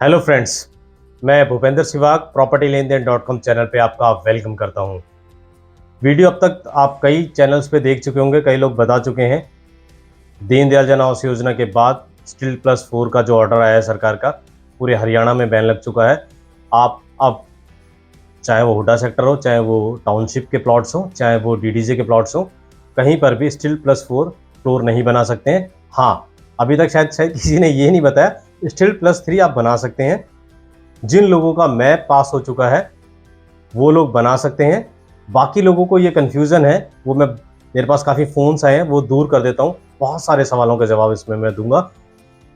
Hello friends, मैं Bhupendra सिवाग property लेन then .com channel पे आपका वेलकम करता हूं। वीडियो अब तक आप कई चैनल्स पे देख चुके होंगे, कई लोग बता चुके हैं। दीनदयाल जन आवास योजना के बाद स्टील प्लस 4 का जो ऑर्डर आया है सरकार का, पूरे हरियाणा में बैन लग चुका है। आप अब चाहे वो हुडा सेक्टर हो, चाहे वो टाउनशिप के प्लॉट्स हो, चाहे वो डीडीजे के प्लॉट्स हो, कहीं पर भी स्टील प्लस 4 फ्लोर नहीं बना सकते हैं। हाँ, अभी तक शायद किसी ने ये नहीं बताया, स्टील प्लस 3 आप बना सकते हैं। जिन लोगों का मैप पास हो चुका है वो लोग बना सकते हैं। बाकी लोगों को ये कन्फ्यूज़न है, वो मेरे पास काफ़ी फ़ोन्स आए हैं, वो दूर कर देता हूँ। बहुत सारे सवालों के जवाब इसमें मैं दूंगा,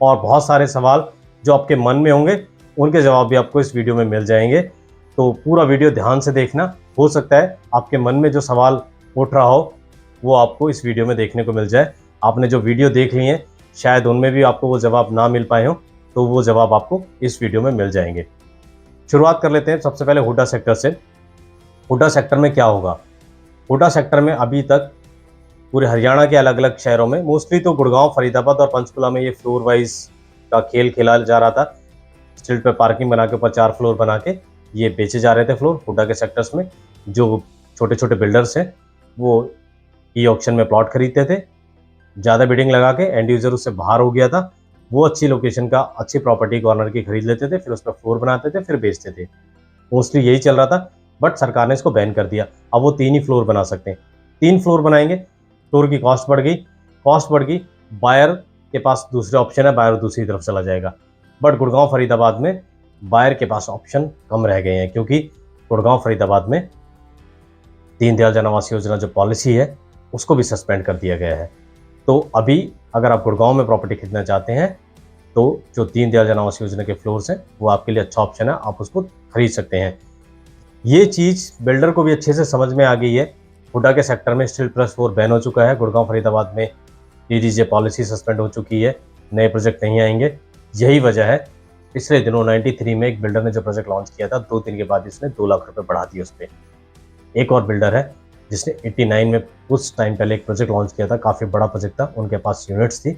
और बहुत सारे सवाल जो आपके मन में होंगे उनके जवाब भी आपको इस वीडियो में मिल जाएंगे। तो पूरा वीडियो ध्यान से देखना। हो सकता है आपके मन में जो सवाल उठ रहा हो वो आपको इस वीडियो में देखने को मिल जाए। आपने जो वीडियो देख ली हैं शायद उनमें भी आपको वो जवाब ना मिल पाए हों, तो वो जवाब आपको इस वीडियो में मिल जाएंगे। शुरुआत कर लेते हैं सबसे पहले हुडा सेक्टर से। हुडा सेक्टर में क्या होगा? हुडा सेक्टर में अभी तक पूरे हरियाणा के अलग अलग शहरों में, मोस्टली तो गुड़गांव, फरीदाबाद और पंचकुला में ये फ्लोर वाइज का खेल खेला जा रहा था। स्ट्रीट पे पार्किंग बना के ऊपर 4 फ्लोर बना के ये बेचे जा रहे थे फ्लोर हुडा के सेक्टर्स में। जो छोटे छोटे बिल्डर्स हैं वो ई ऑक्शन में प्लॉट खरीदते थे, ज़्यादा बिडिंग लगा के एंड यूज़र उससे बाहर हो गया था। वो अच्छी लोकेशन का, अच्छी प्रॉपर्टी कॉर्नर की खरीद लेते थे, फिर उस पर फ्लोर बनाते थे, फिर बेचते थे। मोस्टली यही चल रहा था, बट सरकार ने इसको बैन कर दिया। अब वो 3 ही फ्लोर बना सकते हैं। 3 फ्लोर बनाएंगे, फ्लोर की कॉस्ट बढ़ गई। बायर के पास दूसरे ऑप्शन है, बायर दूसरी तरफ चला जाएगा। बट गुड़गांव फरीदाबाद में बायर के पास ऑप्शन कम रह गए हैं, क्योंकि गुड़गांव फरीदाबाद में दीनदयाल जन आवास योजना जो पॉलिसी है उसको भी सस्पेंड कर दिया गया है। तो अभी अगर आप गुड़गांव में प्रॉपर्टी खरीदना चाहते हैं तो जो दीनदयाल जन आवास योजना के फ्लोर्स हैं वो आपके लिए अच्छा ऑप्शन है, आप उसको खरीद सकते हैं। ये चीज़ बिल्डर को भी अच्छे से समझ में आ गई है। हुडा के सेक्टर में स्टील प्लस 4 बैन हो चुका है, गुड़गांव फरीदाबाद में डीडीजे पॉलिसी सस्पेंड हो चुकी है, नए प्रोजेक्ट नहीं आएंगे। यही वजह है। पिछले दिनों 93 में एक बिल्डर ने जो प्रोजेक्ट लॉन्च किया था, 2 दिन के बाद इसने 2 लाख रुपए बढ़ा दिए उस पर। एक और बिल्डर है जिसने 89 में कुछ टाइम पहले एक प्रोजेक्ट लॉन्च किया था, काफ़ी बड़ा प्रोजेक्ट था, उनके पास यूनिट्स थी,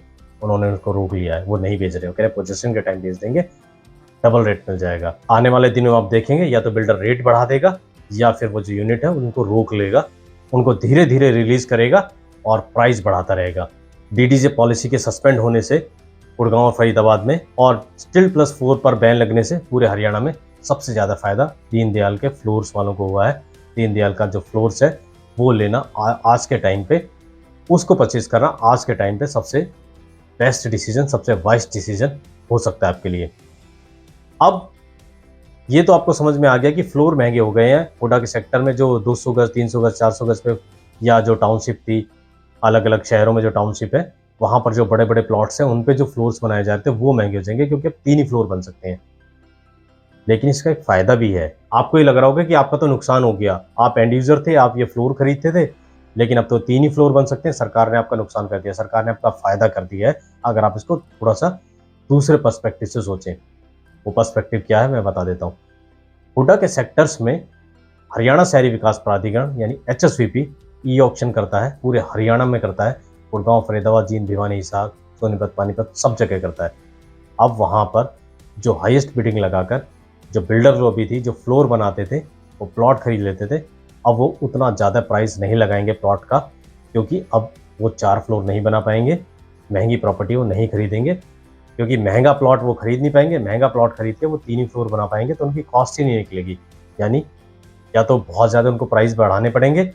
उन्होंने उसको रोक लिया है, वो नहीं बेच रहे हो, कह रहे पोजीशन के टाइम बेच देंगे, डबल रेट मिल जाएगा। आने वाले दिनों आप देखेंगे या तो बिल्डर रेट बढ़ा देगा या फिर वो जो यूनिट है उनको रोक लेगा, उनको धीरे धीरे रिलीज करेगा और प्राइस बढ़ाता रहेगा। डीडीजे पॉलिसी के सस्पेंड होने से गुड़गांव और फरीदाबाद में और स्टील प्लस 4 पर बैन लगने से पूरे हरियाणा में सबसे ज़्यादा फायदा दीनदयाल के फ्लोर्स वालों को हुआ है। दीनदयाल का जो फ्लोर्स है वो लेना आज के टाइम पे, उसको परचेज करना आज के टाइम पे सबसे बेस्ट डिसीजन, सबसे वाइज डिसीजन हो सकता है आपके लिए। अब ये तो आपको समझ में आ गया कि फ्लोर महंगे हो गए हैं। हुडा के सेक्टर में जो 200 गज, 300 गज, 400 गज पे, या जो टाउनशिप थी, अलग अलग शहरों में जो टाउनशिप है वहाँ पर जो बड़े बड़े प्लॉट्स हैं उन पे जो फ्लोर्स बनाए जाते हैं वो महंगे हो जाएंगे, क्योंकि अब 3 ही फ्लोर बन सकते हैं। लेकिन इसका एक फ़ायदा भी है। आपको ये लग रहा होगा कि आपका तो नुकसान हो गया, आप एंड यूज़र थे, आप ये फ्लोर खरीदते थे, लेकिन अब तो 3 ही फ्लोर बन सकते हैं। सरकार ने आपका नुकसान कर दिया, सरकार ने आपका फ़ायदा कर दिया है। अगर आप इसको थोड़ा सा दूसरे पर्सपेक्टिव से सोचें, वो पर्सपेक्टिव क्या है मैं बता देता हूँ। हुडा के सेक्टर्स में हरियाणा शहरी विकास प्राधिकरण यानी HSVP ई ऑक्शन करता है, पूरे हरियाणा में करता है। गुड़गांव, फरीदाबाद, जींद, भिवानी, हिसार, सोनीपत, पानीपत सब जगह करता है। अब वहाँ पर जो हाईएस्ट बिडिंग लगाकर जो बिल्डर जो अभी थी, जो फ्लोर बनाते थे, वो प्लॉट खरीद लेते थे, अब वो उतना ज़्यादा प्राइस नहीं लगाएंगे प्लॉट का, क्योंकि अब वो 4 फ्लोर नहीं बना पाएंगे। महंगी प्रॉपर्टी वो नहीं खरीदेंगे, क्योंकि महंगा प्लॉट वो खरीद नहीं पाएंगे। महंगा प्लॉट खरीद के वो 3 ही फ्लोर बना पाएंगे तो उनकी कॉस्ट ही नहीं निकलेगी। यानी या तो बहुत ज़्यादा उनको प्राइस बढ़ाने पड़ेंगे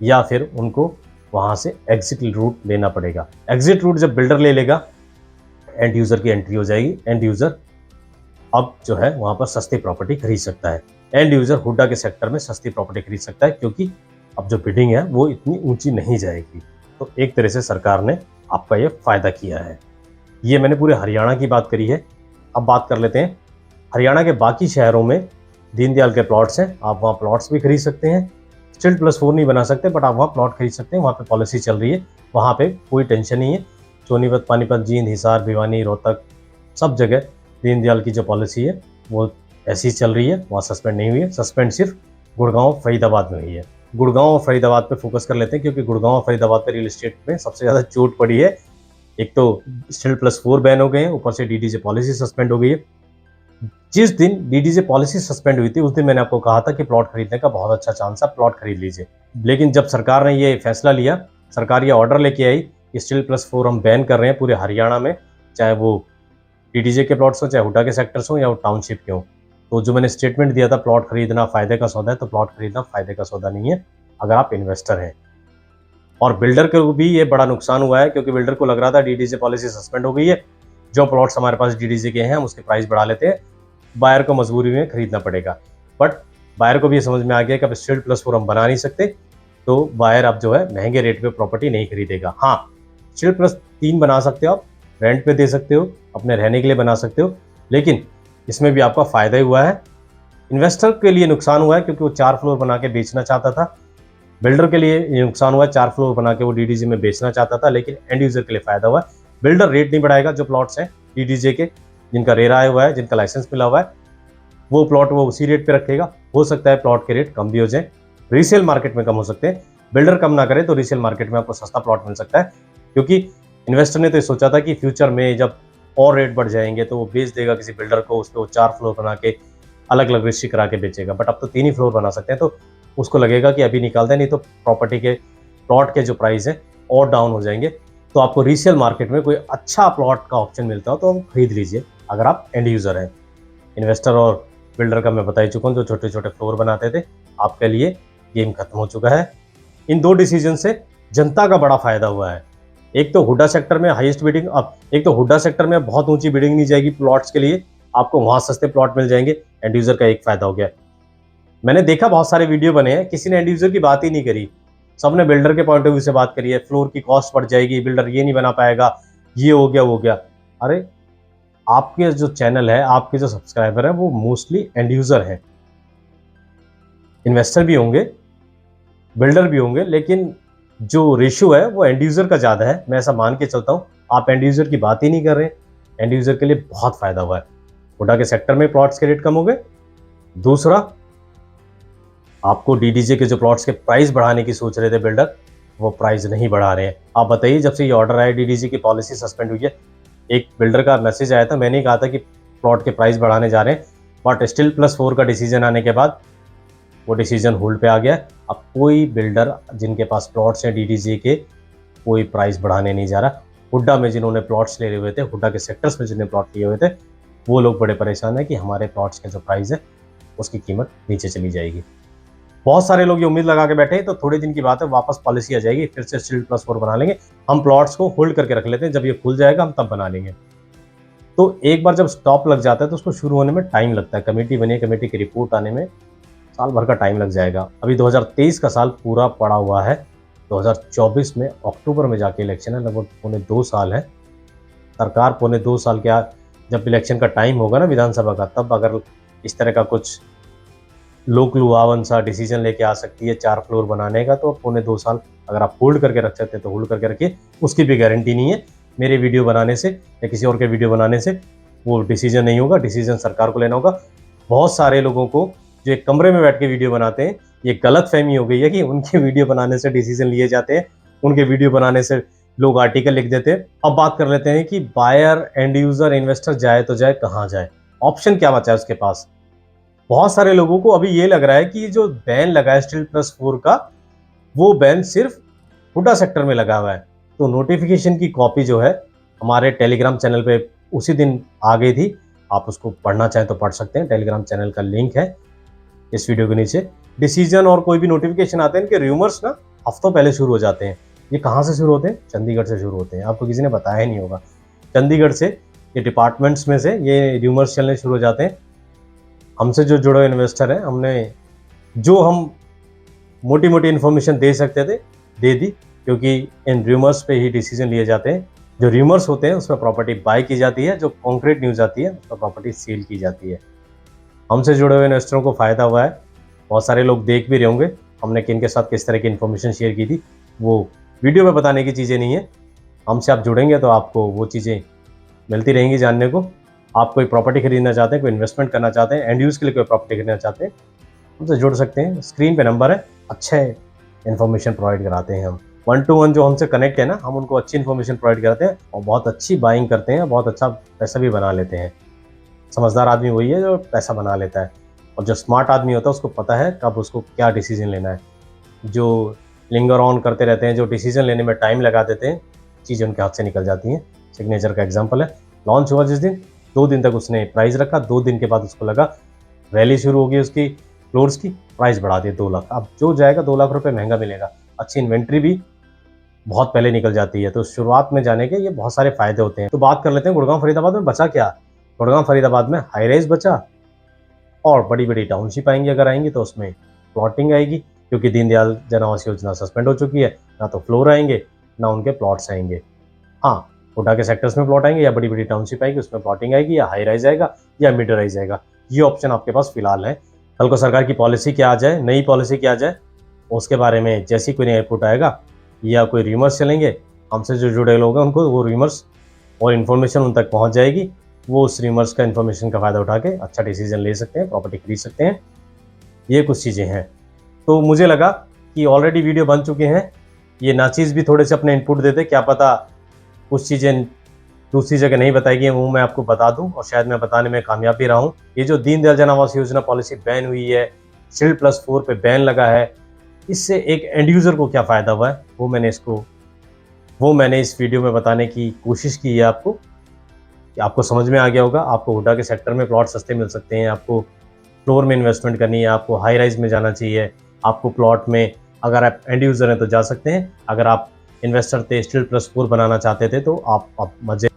या फिर उनको वहाँ से एग्जिट रूट लेना पड़ेगा। एग्जिट रूट जब बिल्डर ले लेगा, एंड यूज़र की एंट्री हो जाएगी। एंड यूज़र अब जो है वहाँ पर सस्ती प्रॉपर्टी खरीद सकता है। एंड यूज़र हुडा के सेक्टर में सस्ती प्रॉपर्टी खरीद सकता है, क्योंकि अब जो बिडिंग है वो इतनी ऊंची नहीं जाएगी। तो एक तरह से सरकार ने आपका ये फ़ायदा किया है। ये मैंने पूरे हरियाणा की बात करी है। अब बात कर लेते हैं हरियाणा के बाकी शहरों में दीनदयाल के प्लॉट्स हैं, आप वहाँ प्लॉट्स भी खरीद सकते हैं। स्टील प्लस 4 नहीं बना सकते, बट आप वहाँ प्लॉट खरीद सकते हैं। वहाँ पे पॉलिसी चल रही है, वहाँ पे कोई टेंशन नहीं है। सोनीपत, पानीपत, जींद, हिसार, भिवानी, रोहतक सब जगह दीनदयाल की जो पॉलिसी है वो ऐसी चल रही है, वहाँ सस्पेंड नहीं हुई है। सस्पेंड सिर्फ गुड़गांव, फरीदाबाद में हुई है। गुड़गांव और फरीदाबाद पे फोकस कर लेते हैं, क्योंकि गुड़गांव और फरीदाबाद पे रियल एस्टेट में सबसे ज़्यादा चोट पड़ी है। एक तो स्टील प्लस 4 बैन हो गए हैं, ऊपर से डीडीजे पॉलिसी सस्पेंड हो गई है। जिस दिन डीडीजे पॉलिसी सस्पेंड हुई थी उस दिन मैंने आपको कहा था कि प्लॉट खरीदने का बहुत अच्छा चांस है, प्लॉट खरीद लीजिए। लेकिन जब सरकार ने ये फैसला लिया, सरकार ये ऑर्डर लेके आई कि स्टील+4 हम बैन कर रहे हैं पूरे हरियाणा में, चाहे वो डीडीजे के प्लॉट्स हों, चाहे हुड्डा के सेक्टर्स हों या वो टाउनशिप के हों। तो जो मैंने स्टेटमेंट दिया था प्लॉट खरीदना फ़ायदे का सौदा है, तो प्लॉट खरीदना फ़ायदे का सौदा नहीं है अगर आप इन्वेस्टर हैं। और बिल्डर को भी ये बड़ा नुकसान हुआ है, क्योंकि बिल्डर को लग रहा था डीडीजे पॉलिसी सस्पेंड हो गई है, जो प्लॉट्स हमारे पास डीडीजे के हैं हम उसके प्राइस बढ़ा लेते हैं, बायर को मजबूरी में खरीदना पड़ेगा। बट बायर को भी ये समझ में आ गया कि अब स्टील+4 हम बना नहीं सकते, तो बायर अब जो है महंगे रेट पे प्रॉपर्टी नहीं खरीदेगा। हाँ, स्टील+3 बना सकते हो आप, रेंट पे दे सकते हो, अपने रहने के लिए बना सकते हो, लेकिन इसमें भी आपका फ़ायदा ही हुआ है। इन्वेस्टर के लिए नुकसान हुआ है क्योंकि वो 4 फ्लोर बना के बेचना चाहता था। बिल्डर के लिए ये नुकसान हुआ है, 4 फ्लोर बना के वो डीडीजे में बेचना चाहता था, लेकिन एंड यूज़र के लिए फ़ायदा हुआ है। बिल्डर रेट नहीं बढ़ाएगा, जो प्लॉट्स हैं डीडीजे के, जिनका रेरा आया हुआ है, जिनका लाइसेंस मिला हुआ है, वो प्लॉट वो उसी रेट पे रखेगा। हो सकता है प्लॉट के रेट कम भी हो जाए, रीसेल मार्केट में कम हो सकते हैं। बिल्डर कम ना करे तो रीसेल मार्केट में आपको सस्ता प्लॉट मिल सकता है, क्योंकि इन्वेस्टर ने तो ये सोचा था कि फ्यूचर में जब और रेट बढ़ जाएंगे तो वो बेच देगा किसी बिल्डर को, उस पर वो 4 फ्लोर बना के अलग अलग रजिस्ट्री करा के बेचेगा। बट अब तो 3 ही फ्लोर बना सकते हैं, तो उसको लगेगा कि अभी निकाल दें, नहीं तो प्रॉपर्टी के प्लॉट के जो प्राइस है और डाउन हो जाएंगे। तो आपको रीसेल मार्केट में कोई अच्छा प्लॉट का ऑप्शन मिलता हो तो खरीद लीजिए अगर आप एंड यूज़र हैं। इन्वेस्टर और बिल्डर का मैं बता ही चुका हूँ, जो छोटे छोटे फ्लोर बनाते थे, आपके लिए गेम खत्म हो चुका है। इन 2 डिसीजन से जनता का बड़ा फायदा हुआ है। एक तो हुड्डा सेक्टर में हाईएस्ट बिडिंग, अब एक तो हुड्डा सेक्टर में बहुत ऊंची बिडिंग नहीं जाएगी प्लॉट्स के लिए, आपको वहां सस्ते प्लॉट मिल जाएंगे। एंड यूजर का एक फायदा हो गया। मैंने देखा बहुत सारे वीडियो बने हैं, किसी ने एंड यूजर की बात ही नहीं करी, सबने बिल्डर के पॉइंट ऑफ व्यू से बात करी है। फ्लोर की कॉस्ट बढ़ जाएगी, बिल्डर ये नहीं बना पाएगा, ये हो गया वो हो गया। अरे आपके जो चैनल है, आपके जो सब्सक्राइबर है, वो मोस्टली एंड यूजर हैं। इन्वेस्टर भी होंगे, बिल्डर भी होंगे, लेकिन जो रेशियो है वो एंड यूजर का ज़्यादा है। मैं ऐसा मान के चलता हूँ। आप एंड यूजर की बात ही नहीं कर रहे। एंड यूजर के लिए बहुत फायदा हुआ है। हुड्डा के सेक्टर में प्लॉट्स के रेट कम हो गए। दूसरा, आपको डीडीजे के जो प्लॉट्स के प्राइस बढ़ाने की सोच रहे थे बिल्डर, वो प्राइस नहीं बढ़ा रहे हैं। आप बताइए, जब से ये ऑर्डर आया, डीडीजे की पॉलिसी सस्पेंड हुई है, एक बिल्डर का मैसेज आया था, मैंने ही कहा था कि प्लॉट के प्राइस बढ़ाने जा रहे हैं, बट स्टील+4 का डिसीजन आने के बाद वो डिसीजन होल्ड पे आ गया। अब कोई बिल्डर जिनके पास प्लॉट्स हैं डीडीजे के, कोई प्राइस बढ़ाने नहीं जा रहा। हुड्डा में जिन्होंने प्लॉट्स ले हुए थे, हुड्डा के सेक्टर्स में जिन्होंने प्लॉट लिए हुए थे, वो लोग बड़े परेशान हैं कि हमारे प्लॉट्स के जो प्राइस है उसकी कीमत नीचे चली जाएगी। बहुत सारे लोग ये उम्मीद लगा के बैठे हैं, तो थोड़े दिन की बात है, वापस पॉलिसी आ जाएगी, फिर से स्टील+4 बना लेंगे। हम प्लॉट्स को होल्ड करके रख लेते हैं, जब ये खुल जाएगा हम तब बना लेंगे। तो एक बार जब स्टॉप लग जाता है तो उसको शुरू होने में टाइम लगता है। कमेटी बनी, कमेटी की रिपोर्ट आने में साल भर का टाइम लग जाएगा। अभी 2023 का साल पूरा पड़ा हुआ है। 2024 में अक्टूबर में जाके इलेक्शन है, लगभग पौने 2 साल है। सरकार पौने 2 साल के जब इलेक्शन का टाइम होगा ना विधानसभा का, तब अगर इस तरह का कुछ लोक लुभावन सा डिसीजन लेके आ सकती है 4 फ्लोर बनाने का, तो पौने 2 साल अगर आप होल्ड करके रख सकते हैं तो होल्ड करके रखिए। उसकी भी गारंटी नहीं है, मेरे वीडियो बनाने से या किसी और के वीडियो बनाने से वो डिसीजन नहीं होगा। डिसीजन सरकार को लेना होगा। बहुत सारे लोगों को जो एक कमरे में बैठ के वीडियो बनाते हैं, ये गलतफहमी हो गई है कि उनके वीडियो बनाने से डिसीजन लिए जाते हैं, उनके वीडियो बनाने से लोग आर्टिकल लिख देते हैं। अब बात कर लेते हैं कि बायर, एंड यूजर, इन्वेस्टर जाए तो जाए कहाँ जाए, ऑप्शन क्या बचा है उसके पास। बहुत सारे लोगों को अभी ये लग रहा है कि जो बैन लगा है स्टील+4 का, वो बैन सिर्फ हुड्डा सेक्टर में लगा हुआ है। तो नोटिफिकेशन की कॉपी जो है हमारे टेलीग्राम चैनल पे उसी दिन आ गई थी। आप उसको पढ़ना चाहें तो पढ़ सकते हैं, टेलीग्राम चैनल का लिंक है इस वीडियो के नीचे। डिसीजन और कोई भी नोटिफिकेशन आते हैं, इनके रूमर्स ना हफ्तों पहले शुरू हो जाते हैं। ये कहाँ से शुरू होते हैं? चंडीगढ़ से शुरू होते हैं। आपको किसी ने बताया ही नहीं होगा। चंडीगढ़ से ये डिपार्टमेंट्स में से ये रूमर्स चलने शुरू हो जाते हैं। हमसे जो जुड़े इन्वेस्टर हैं, हमने जो हम मोटी मोटी इन्फॉर्मेशन दे सकते थे दे दी, क्योंकि इन रूमर्स पे ही डिसीजन लिए जाते हैं। जो रूमर्स होते हैं उसमें प्रॉपर्टी बाय की जाती है, जो कॉन्क्रीट न्यूज़ आती है उसमें प्रॉपर्टी सेल की जाती है। हमसे जुड़े हुए इन्वेस्टरों को फ़ायदा हुआ है। बहुत सारे लोग देख भी रहे होंगे हमने किन के साथ किस तरह की इन्फॉर्मेशन शेयर की थी। वो वीडियो में बताने की चीज़ें नहीं है। हमसे आप जुड़ेंगे तो आपको वो चीज़ें मिलती रहेंगी जानने को। आप कोई प्रॉपर्टी खरीदना चाहते हैं, कोई इन्वेस्टमेंट करना चाहते हैं, एंड यूज़ के लिए कोई प्रॉपर्टी खरीदना चाहते हैं, हमसे जुड़ सकते हैं। स्क्रीन पे नंबर है, अच्छे इन्फॉर्मेशन प्रोवाइड कराते हैं हम। 1 to 1 जो हमसे कनेक्ट है ना, हम उनको अच्छी इन्फॉर्मेशन प्रोवाइड कराते हैं और बहुत अच्छी बाइंग करते हैं, बहुत अच्छा पैसा भी बना लेते हैं। समझदार आदमी वही है जो पैसा बना लेता है, और जो स्मार्ट आदमी होता है उसको पता है कब उसको क्या डिसीजन लेना है। जो लिंगर ऑन करते रहते हैं, जो डिसीजन लेने में टाइम लगा देते हैं, चीज़ें उनके हाथ से निकल जाती हैं। सिग्नेचर का एग्जांपल है, लॉन्च हुआ जिस दिन 2 दिन तक उसने प्राइस रखा, 2 दिन के बाद उसको लगा रैली शुरू होगी उसकी फ्लोर्स की, प्राइस बढ़ा दिए 2 लाख। अब जो जाएगा 2 लाख रुपए महंगा मिलेगा। अच्छी इन्वेंट्री भी बहुत पहले निकल जाती है, तो शुरुआत में जाने के ये बहुत सारे फायदे होते हैं। तो बात कर लेते हैं गुड़गांव फरीदाबाद में बचा क्या। गुड़गांव फरीदाबाद में हाई राइज बचा, और बड़ी बड़ी टाउनशिप आएंगी, अगर आएंगी तो उसमें प्लॉटिंग आएगी, क्योंकि दीनदयाल जन आवास योजना सस्पेंड हो चुकी है। ना तो फ्लोर आएंगे, ना उनके प्लॉट्स आएंगे। हाँ, हुडा के सेक्टर्स में प्लॉट आएंगे, या बड़ी बड़ी टाउनशिप आएगी उसमें प्लॉटिंग आएगी, या हाई राइज आएगा या मिड राइज आएगा। ये ऑप्शन आपके पास फिलहाल है। कल को सरकार की पॉलिसी क्या आ जाए, नई पॉलिसी क्या आ जाए, उसके बारे में जैसी कोई नया रिपोर्ट आएगा या कोई र्यूमर्स चलेंगे, हमसे जो जुड़े लोग हैं उनको वो र्यूमर्स और इन्फॉर्मेशन उन तक पहुंच जाएगी। वो उस र्यूमर्स का इन्फॉर्मेशन का फ़ायदा उठा के अच्छा डिसीजन ले सकते हैं, प्रॉपर्टी खरीद सकते हैं। ये कुछ चीज़ें हैं। तो मुझे लगा कि ऑलरेडी वीडियो बन चुके हैं, ये नाचीज़ भी थोड़े से अपने इनपुट देते, क्या पता कुछ चीज़ें दूसरी जगह नहीं बताई गई, वो मैं आपको बता दूं, और शायद मैं बताने में कामयाब भी रहा हूँ। ये जो दीनदयाल जन आवास योजना पॉलिसी बैन हुई है, शील्ड+4 पे बैन लगा है, इससे एक एंड यूज़र को क्या फ़ायदा हुआ है, वो मैंने इस वीडियो में बताने की कोशिश की है आपको, कि आपको समझ में आ गया होगा। आपको हुडा के सेक्टर में प्लॉट सस्ते मिल सकते हैं, आपको फ्लोर में इन्वेस्टमेंट करनी है, आपको हाई राइज में जाना चाहिए, आपको प्लॉट में अगर आप एंड यूज़र हैं तो जा सकते हैं, अगर आप इन्वेस्टर थे, शील्ड+4 बनाना चाहते थे तो आप मजे